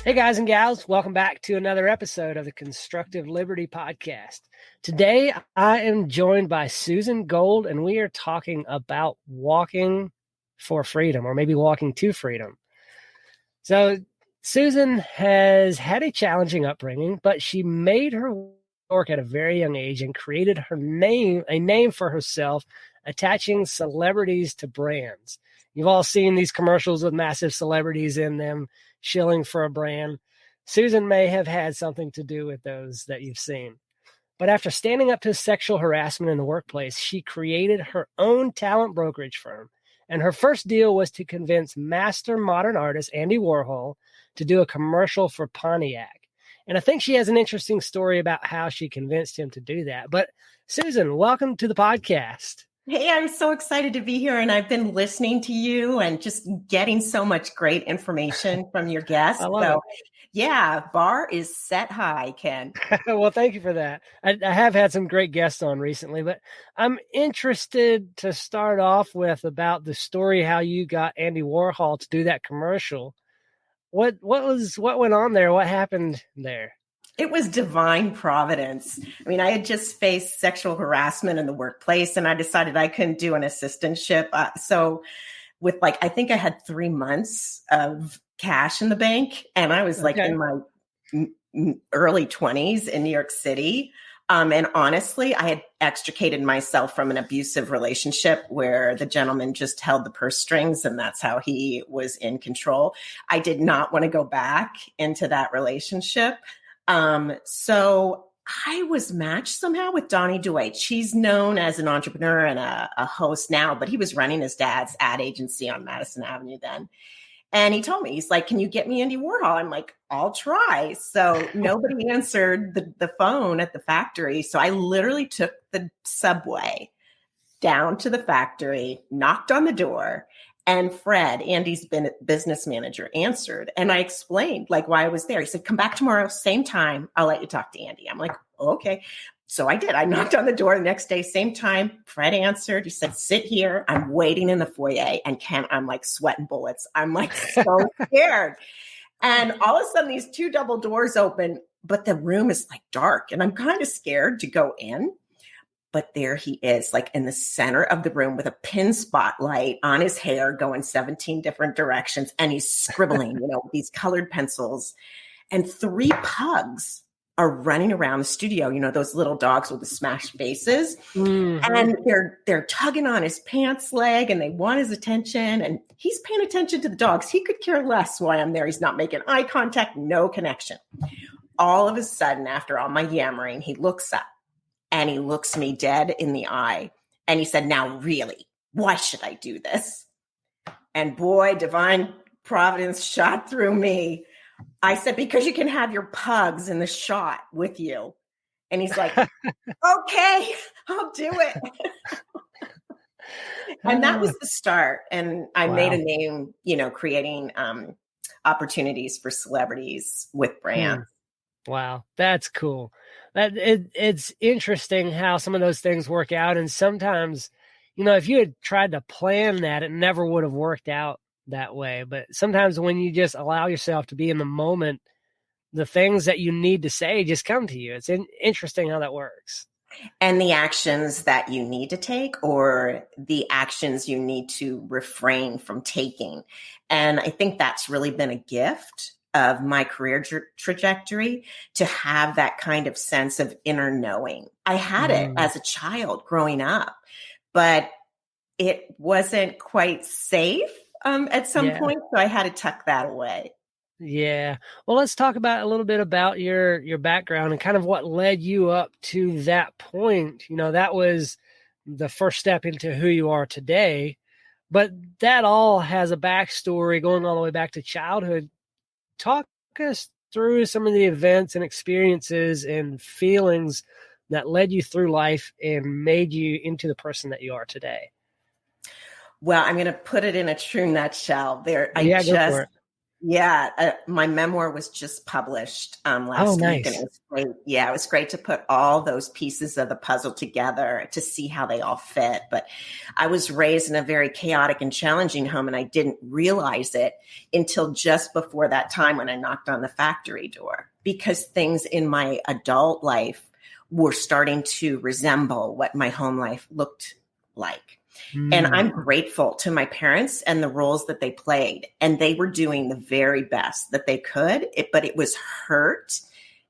Hey guys and gals, welcome back to another episode of the Constructive Liberty Podcast. Today I am joined by Susan Gold, and we are talking about walking for freedom, or maybe walking to freedom. So Susan has had a challenging upbringing, but she made her work at a very young age and created a name for herself, attaching celebrities to brands. You've all seen these commercials with massive celebrities in them shilling for a brand. Susan may have had something to do with those that you've seen. But after standing up to sexual harassment in the workplace, she created her own talent brokerage firm. And her first deal was to convince master modern artist Andy Warhol to do a commercial for Pontiac. And I think she has an interesting story about how she convinced him to do that. But Susan, welcome to the podcast. Hey, I'm so excited to be here, and I've been listening to you and just getting so much great information from your guests. I love it. Yeah, bar is set high, Ken. Well, thank you for that. I have had some great guests on recently, but I'm interested to start off with about the story how you got Andy Warhol to do that commercial. What went on there? What happened there? It was divine providence. I mean, I had just faced sexual harassment in the workplace, and I decided I couldn't do an assistantship. So with I think I had 3 months of cash in the bank, and I was in my early 20s in New York City. And honestly, I had extricated myself from an abusive relationship where the gentleman just held the purse strings, and that's how he was in control. I did not want to go back into that relationship. So I was matched somehow with Donnie Dwight. She's known as an entrepreneur and a host now, but he was running his dad's ad agency on Madison Avenue then. And he told me, he's like, "Can you get me Andy Warhol?" I'm like, "I'll try." So nobody answered the phone at the factory. So I literally took the subway down to the factory, knocked on the door, and Fred, Andy's business manager, answered. And I explained why I was there. He said, "Come back tomorrow, same time. I'll let you talk to Andy." I'm like, "Okay." So I did. I knocked on the door the next day, same time. Fred answered. He said, "Sit here. I'm waiting in the foyer." And Ken, I'm sweating bullets. I'm so scared. And all of a sudden, these 2 double doors open, but the room is dark. And I'm kind of scared to go in. But there he is, in the center of the room with a pin spotlight on his hair going 17 different directions. And he's scribbling, with these colored pencils. And 3 pugs are running around the studio, those little dogs with the smashed faces. Mm-hmm. And they're tugging on his pants leg and they want his attention. And he's paying attention to the dogs. He could care less why I'm there. He's not making eye contact, no connection. All of a sudden, after all my yammering, he looks up. And he looks me dead in the eye. And he said, "Now, really, why should I do this?" And boy, divine providence shot through me. I said, "Because you can have your pugs in the shot with you." And he's like, "Okay, I'll do it." And that was the start. And I made a name, creating opportunities for celebrities with brands. Wow, that's cool. It's interesting how some of those things work out. And sometimes, if you had tried to plan that, it never would have worked out that way. But sometimes when you just allow yourself to be in the moment, the things that you need to say just come to you. It's interesting how that works. And the actions that you need to take, or the actions you need to refrain from taking. And I think that's really been a gift of my career trajectory, to have that kind of sense of inner knowing. I had it as a child growing up, but it wasn't quite safe at some point. So I had to tuck that away. Yeah. Well, let's talk about a little bit about your background and kind of what led you up to that point. That was the first step into who you are today, but that all has a backstory going all the way back to childhood. Talk us through some of the events and experiences and feelings that led you through life and made you into the person that you are today. Well, I'm going to put it in a true nutshell. Yeah, my memoir was just published Oh, last week, and it nice. was great. Yeah, it was great to put all those pieces of the puzzle together to see how they all fit. But I was raised in a very chaotic and challenging home, and I didn't realize it until just before that time when I knocked on the factory door, because things in my adult life were starting to resemble what my home life looked like. And Hmm. I'm grateful to my parents and the roles that they played. And they were doing the very best that they could. But it was hurt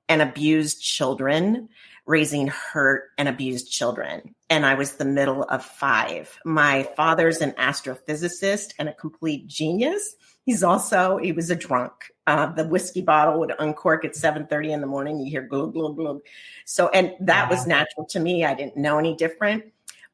and abused children, raising hurt and abused children. And I was the middle of five. My father's an astrophysicist and a complete genius. He was a drunk. The whiskey bottle would uncork at 7:30 in the morning. You hear glug, glug, glug. So, and that was natural to me. I didn't know any different.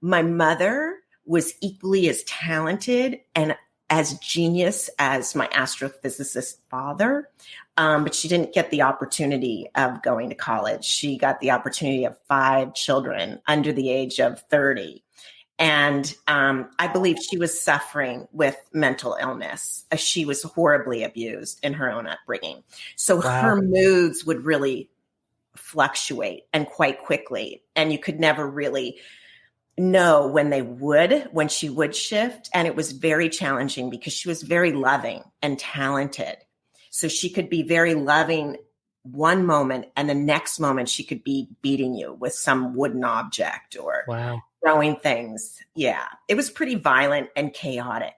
My mother was equally as talented and as genius as my astrophysicist father. But she didn't get the opportunity of going to college. She got the opportunity of 5 children under the age of 30. And I believe she was suffering with mental illness. She was horribly abused in her own upbringing. So her moods would really fluctuate and quite quickly. And you could never really know when she would shift. And it was very challenging because she was very loving and talented. So she could be very loving one moment, and the next moment she could be beating you with some wooden object or throwing things. Yeah, it was pretty violent and chaotic.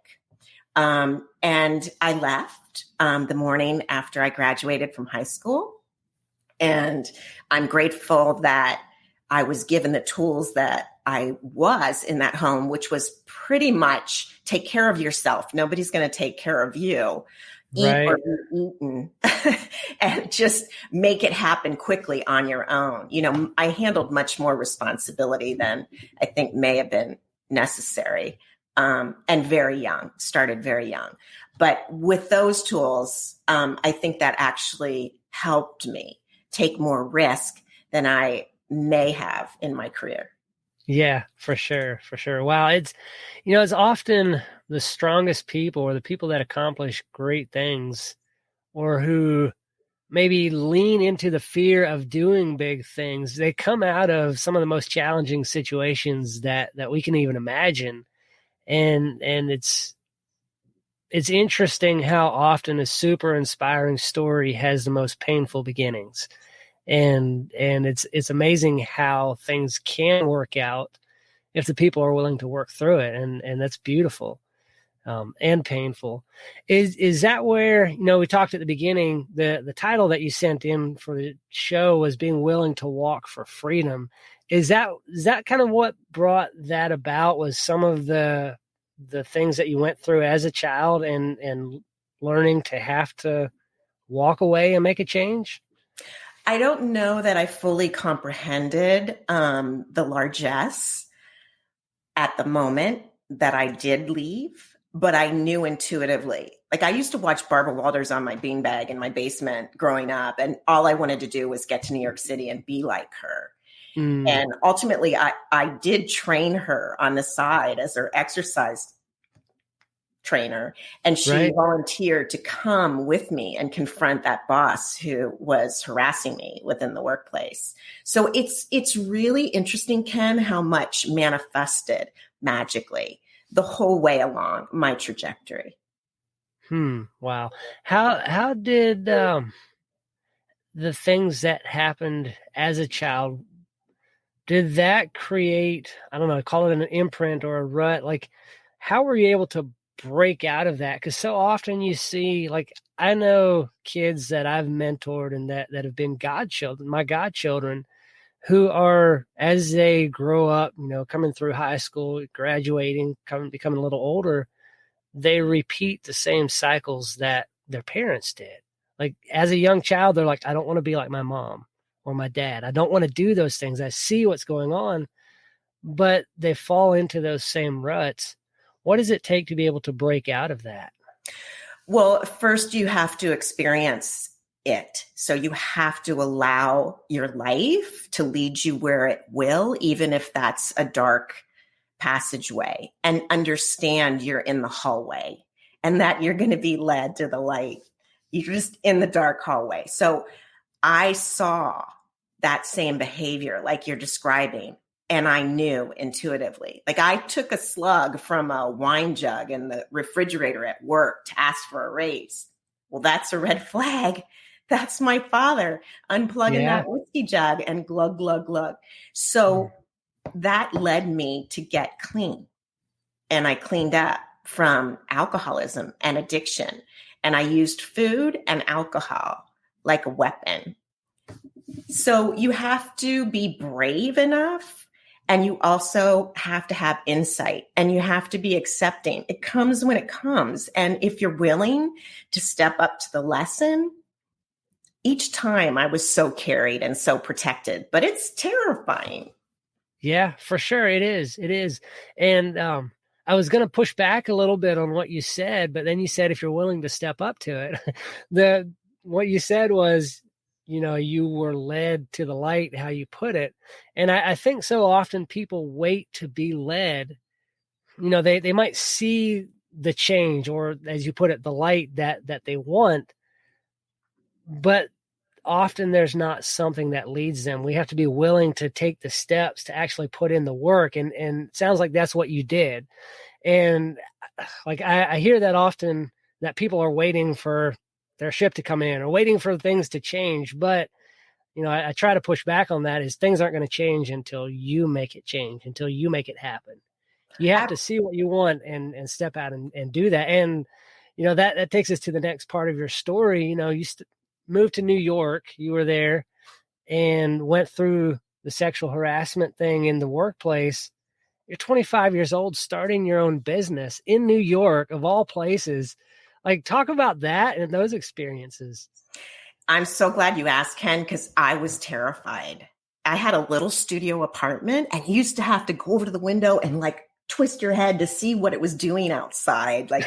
And I left the morning after I graduated from high school. And I'm grateful that I was given the tools that I was in that home, which was pretty much take care of yourself. Nobody's going to take care of you. Eat or be eaten and just make it happen quickly on your own. You know, I handled much more responsibility than I think may have been necessary. And started very young. But with those tools, I think that actually helped me take more risk than I may have in my career. Yeah, for sure. For sure. Wow. It's often the strongest people or the people that accomplish great things or who maybe lean into the fear of doing big things. They come out of some of the most challenging situations that we can even imagine. And it's interesting how often a super inspiring story has the most painful beginnings. And it's amazing how things can work out if the people are willing to work through it, and that's beautiful and painful. Is that where, we talked at the beginning, the title that you sent in for the show was being willing to walk for freedom. Is that kind of what brought that about? Was some of the things that you went through as a child and learning to have to walk away and make a change? I don't know that I fully comprehended the largesse at the moment that I did leave, but I knew intuitively. Like I used to watch Barbara Walters on my beanbag in my basement growing up, and all I wanted to do was get to New York City and be like her. And ultimately, I did train her on the side as her exercise trainer. And she volunteered to come with me and confront that boss who was harassing me within the workplace. So it's really interesting, Ken, how much manifested magically the whole way along my trajectory. Wow. How did the things that happened as a child, did that create, I don't know, call it an imprint or a rut? Like, how were you able to break out of that? Because so often you see, like, I know kids that I've mentored and that have been my godchildren, who are, as they grow up, coming through high school, graduating, becoming a little older, they repeat the same cycles that their parents did. Like as a young child, they're like, I don't want to be like my mom or my dad. I don't want to do those things. I see what's going on, but they fall into those same ruts. What does it take to be able to break out of that? Well, first you have to experience it. So you have to allow your life to lead you where it will, even if that's a dark passageway, and understand you're in the hallway and that you're going to be led to the light You're just in the dark hallway. So I saw that same behavior like you're describing. And I knew intuitively. Like I took a slug from a wine jug in the refrigerator at work to ask for a raise. Well, that's a red flag. That's my father unplugging that whiskey jug and glug, glug, glug. So that led me to get clean. And I cleaned up from alcoholism and addiction. And I used food and alcohol like a weapon. So you have to be brave enough, and you also have to have insight, and you have to be accepting. It comes when it comes. And if you're willing to step up to the lesson, each time I was so carried and so protected, but it's terrifying. Yeah, for sure. It is. It is. And I was going to push back a little bit on what you said, but then you said, if you're willing to step up to it, what you said was, you were led to the light, how you put it. And I think so often people wait to be led. They might see the change, or as you put it, the light that they want, but often there's not something that leads them. We have to be willing to take the steps to actually put in the work. And it sounds like that's what you did. And like, I hear that often, that people are waiting for their ship to come in or waiting for things to change. But, I try to push back on that, is things aren't going to change until you make it change, until you make it happen. You have to see what you want and step out and do that. And, that takes us to the next part of your story. You moved to New York, you were there and went through the sexual harassment thing in the workplace. You're 25 years old, starting your own business in New York, of all places. Like, talk about that and those experiences. I'm so glad you asked, Ken, because I was terrified. I had a little studio apartment and you used to have to go over to the window and like twist your head to see what it was doing outside. Like,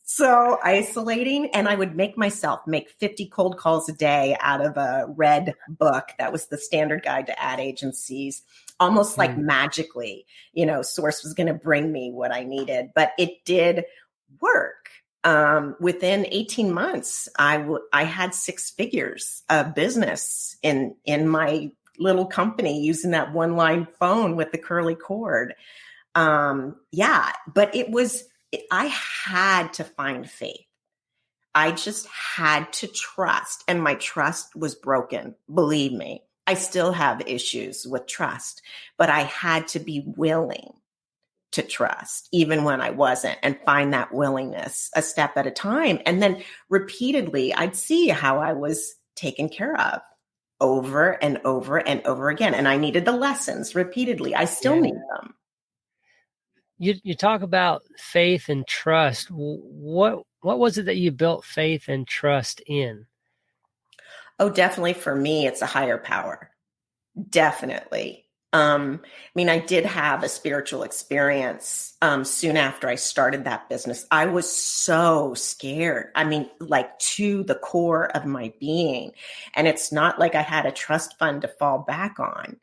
so isolating. And I would make myself make 50 cold calls a day out of a red book. That was the standard guide to ad agencies. Almost like magically, Source was going to bring me what I needed, but it did work. Within 18 months, I had 6 figures of business in my little company using that one-line phone with the curly cord. But I had to find faith. I just had to trust, and my trust was broken. Believe me, I still have issues with trust, but I had to be willing to trust even when I wasn't, and find that willingness a step at a time. And then repeatedly, I'd see how I was taken care of over and over and over again. And I needed the lessons repeatedly. I still need them. You talk about faith and trust. What was it that you built faith and trust in? Oh, definitely for me, it's a higher power. Definitely. I did have a spiritual experience soon after I started that business. I was so scared. Like to the core of my being. And it's not like I had a trust fund to fall back on.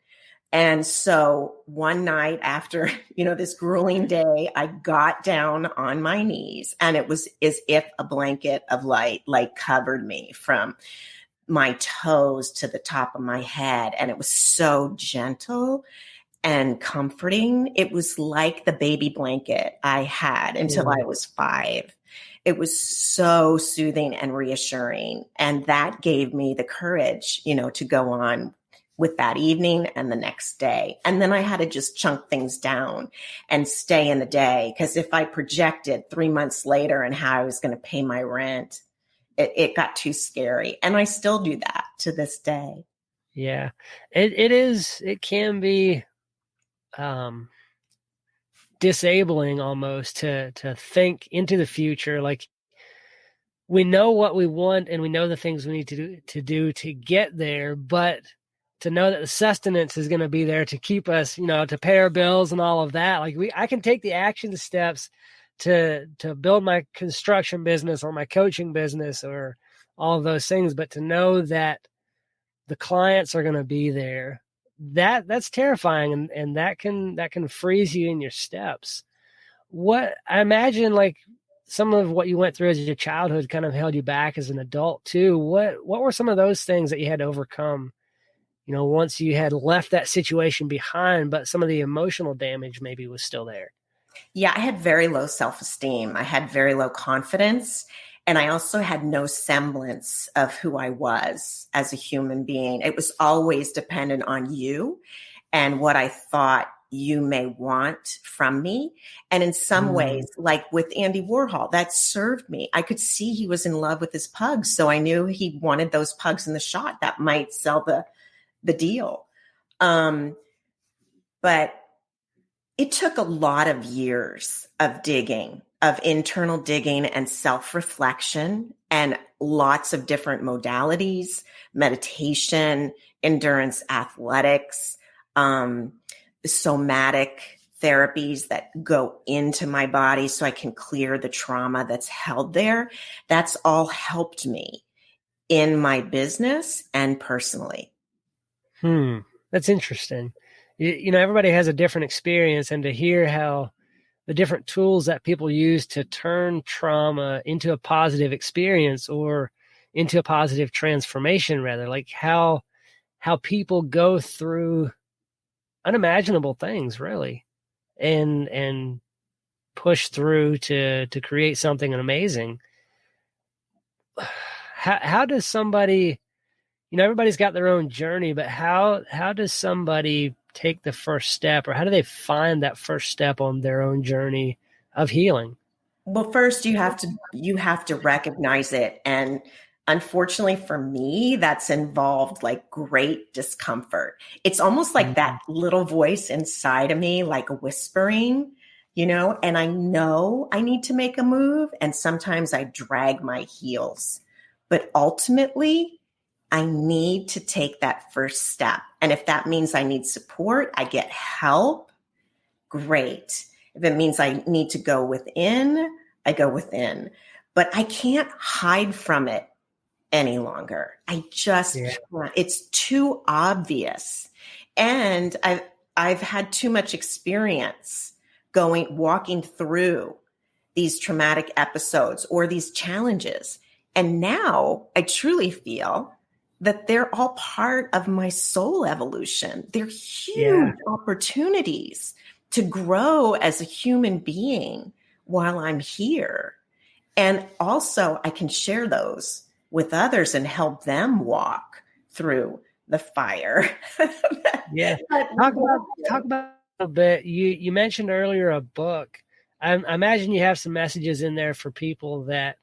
And so one night after, this grueling day, I got down on my knees, and it was as if a blanket of light covered me from my toes to the top of my head. And it was so gentle and comforting. It was like the baby blanket I had until I was 5. It was so soothing and reassuring. And that gave me the courage, to go on with that evening and the next day. And then I had to just chunk things down and stay in the day. Because if I projected 3 months later and how I was going to pay my rent, it got too scary. And I still do that to this day. Yeah, it can be disabling almost to think into the future. Like, we know what we want and we know the things we need to do to get there, but to know that the sustenance is going to be there to keep us, to pay our bills and all of that. Like, I can take the action steps to build my construction business or my coaching business or all of those things, but to know that the clients are going to be there, that's terrifying. And that can freeze you in your steps. What I imagine, like, some of what you went through as your childhood kind of held you back as an adult too. What were some of those things that you had to overcome, once you had left that situation behind, but some of the emotional damage maybe was still there? Yeah, I had very low self-esteem. I had very low confidence. And I also had no semblance of who I was as a human being. It was always dependent on you and what I thought you may want from me. And in some ways, like with Andy Warhol, that served me. I could see he was in love with his pugs. So I knew he wanted those pugs in the shot that might sell the deal. But it took a lot of years of digging, of internal digging and self-reflection, and lots of different modalities, meditation, endurance athletics, somatic therapies that go into my body so I can clear the trauma that's held there. That's all helped me in my business and personally. That's interesting. Everybody has a different experience, and to hear how the different tools that people use to turn trauma into a positive experience or into a positive transformation, rather, like how people go through unimaginable things, really, and push through to create something amazing. How does somebody, everybody's got their own journey, but how does somebody take the first step, or how do they find that first step on their own journey of healing? Well, first you have to recognize it. And unfortunately for me, that's involved like great discomfort. It's almost like that little voice inside of me, like whispering, and I know I need to make a move. And sometimes I drag my heels, but ultimately I need to take that first step. And if that means I need support, I get help, great. If it means I need to go within, I go within. But I can't hide from it any longer. I just can't. It's too obvious. And I've had too much experience walking through these traumatic episodes or these challenges. And now I truly feel that they're all part of my soul evolution. They're huge opportunities to grow as a human being while I'm here. And also I can share those with others and help them walk through the fire. Yeah. Talk about a little bit. You mentioned earlier a book. I imagine you have some messages in there for people that,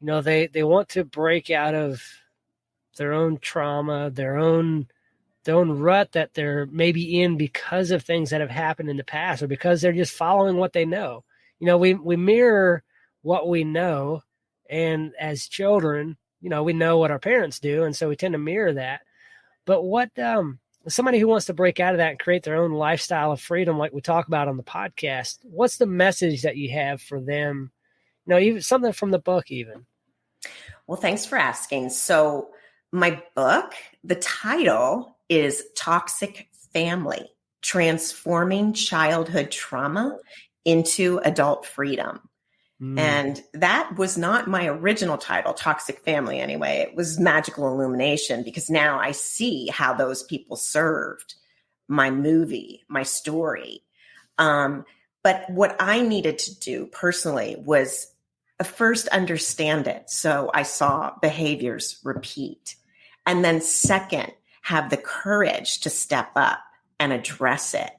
they want to break out of their own trauma, their own rut that they're maybe in because of things that have happened in the past, or because they're just following what they know. We mirror what we know, and as children, we know what our parents do, and so we tend to mirror that. But what somebody who wants to break out of that and create their own lifestyle of freedom, like we talk about on the podcast, what's the message that you have for them? Even something from the book, even. Well, thanks for asking. So my book, the title is Toxic Family: Transforming Childhood Trauma into Adult Freedom. And that was not my original title, Toxic Family, anyway. It was Magical Illumination, because now I see how those people served my movie, my story. But what I needed to do personally was first understand it. So I saw behaviors repeat. And then second, have the courage to step up and address it.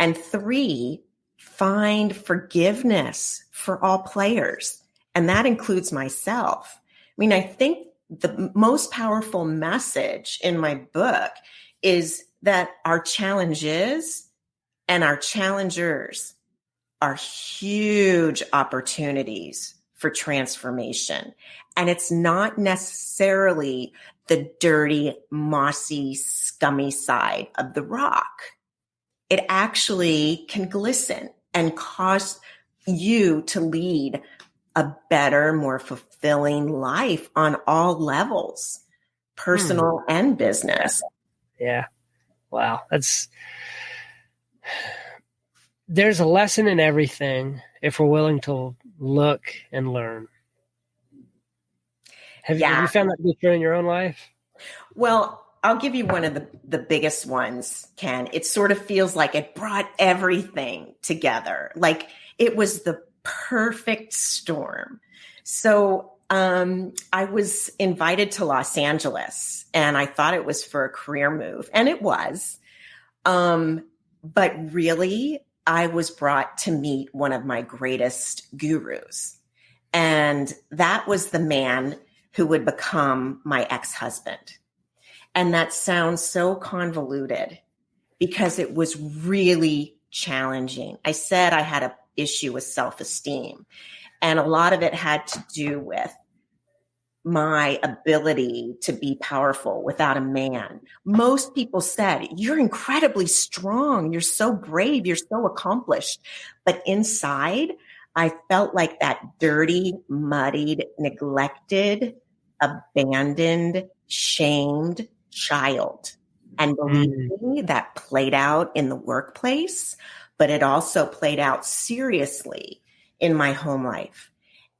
And 3, find forgiveness for all players. And that includes myself. I mean, I think the most powerful message in my book is that our challenges and our challengers are huge opportunities for transformation. And it's not necessarily the dirty, mossy, scummy side of the rock. It actually can glisten and cause you to lead a better, more fulfilling life on all levels, personal and business. Yeah. Wow. There's a lesson in everything if we're willing to look, and learn. Have Yeah. you found that to be true in your own life? Well, I'll give you one of the biggest ones, Ken. It sort of feels like it brought everything together. Like it was the perfect storm. So I was invited to Los Angeles and I thought it was for a career move, and it was. But really, I was brought to meet one of my greatest gurus. And that was the man who would become my ex-husband. And that sounds so convoluted because it was really challenging. I said I had an issue with self-esteem, and a lot of it had to do with my ability to be powerful without a man. Most people said, "You're incredibly strong. You're so brave. You're so accomplished." But inside, I felt like that dirty, muddied, neglected, abandoned, shamed child. And believe me, that played out in the workplace, but it also played out seriously in my home life.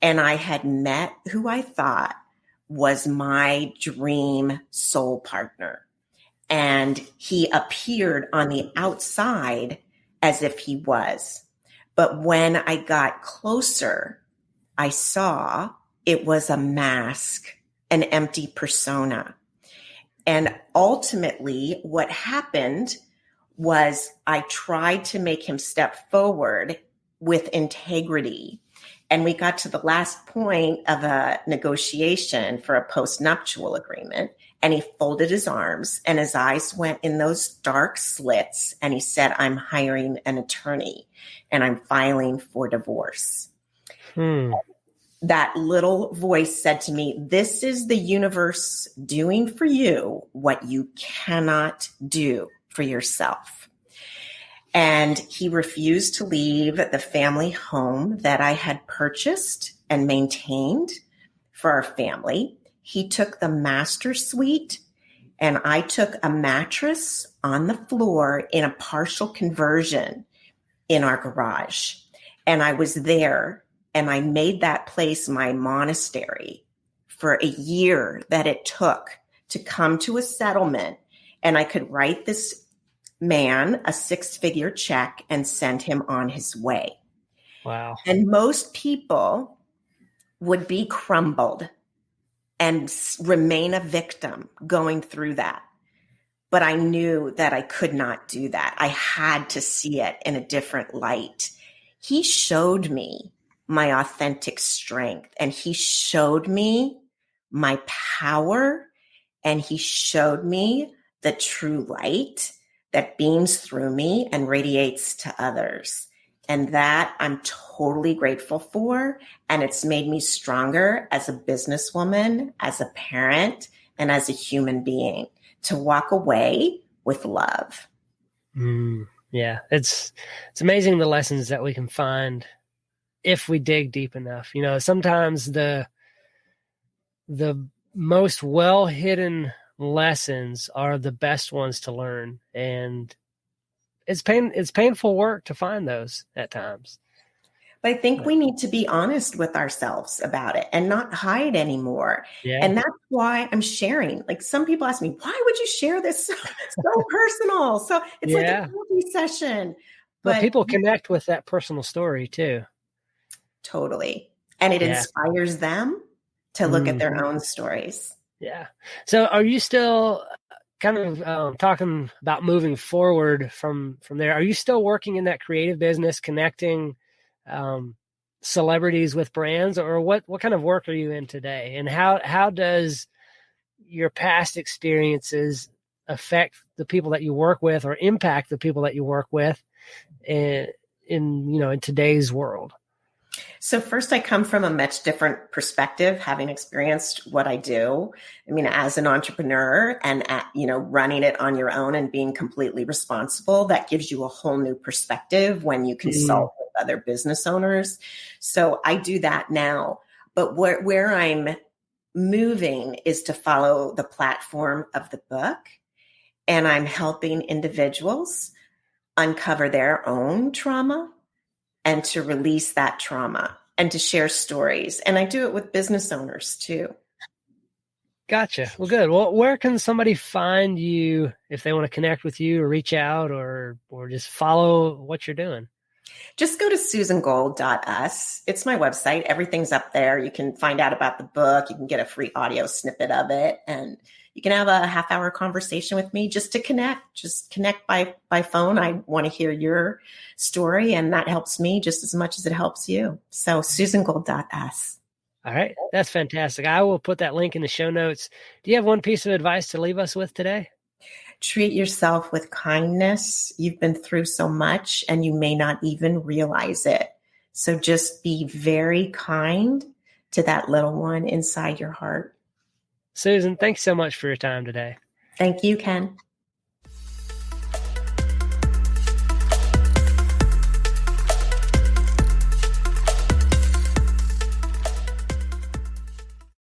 And I had met who I thought was my dream soul partner. And he appeared on the outside as if he was. But when I got closer, I saw it was a mask, an empty persona. And ultimately, what happened was I tried to make him step forward with integrity. And we got to the last point of a negotiation for a post-nuptial agreement. And he folded his arms and his eyes went in those dark slits. And he said, "I'm hiring an attorney and I'm filing for divorce." That little voice said to me, "This is the universe doing for you what you cannot do for yourself." And he refused to leave the family home that I had purchased and maintained for our family. He took the master suite, and I took a mattress on the floor in a partial conversion in our garage. And I was there, and I made that place my monastery for a year that it took to come to a settlement. And I could write this man a 6-figure check and send him on his way. Wow. And most people would be crumbled and remain a victim going through that. But I knew that I could not do that. I had to see it in a different light. He showed me my authentic strength, and he showed me my power, and he showed me the true light that beams through me and radiates to others. And that I'm totally grateful for. And it's made me stronger as a businesswoman, as a parent, and as a human being to walk away with love. Yeah, it's amazing the lessons that we can find if we dig deep enough. You know, sometimes the most well-hidden lessons are the best ones to learn, and it's painful work to find those at times. But I think we need to be honest with ourselves about it and not hide anymore. Yeah. And that's why I'm sharing. Like, some people ask me, "Why would you share this so personal?" So it's like a therapy session. But people connect with that personal story too. Totally. And it inspires them to look at their own stories. Yeah. So are you still kind of talking about moving forward from there? Are you still working in that creative business, connecting celebrities with brands, or what kind of work are you in today? And how does your past experiences affect the people that you work with, or impact the people that you work with in today's world? So first, I come from a much different perspective, having experienced what I do. I mean, as an entrepreneur and running it on your own and being completely responsible, that gives you a whole new perspective when you consult with other business owners. So I do that now. But where I'm moving is to follow the platform of the book, and I'm helping individuals uncover their own trauma and to release that trauma and to share stories. And I do it with business owners too. Gotcha. Well, good. Well, where can somebody find you if they want to connect with you or reach out or just follow what you're doing? Just go to susangold.us. It's my website. Everything's up there. You can find out about the book. You can get a free audio snippet of it. And you can have a half-hour conversation with me just to connect. Just connect by phone. I want to hear your story, and that helps me just as much as it helps you. So susangold.us. All right. That's fantastic. I will put that link in the show notes. Do you have one piece of advice to leave us with today? Treat yourself with kindness. You've been through so much and you may not even realize it. So just be very kind to that little one inside your heart. Susan, thanks so much for your time today. Thank you, Ken.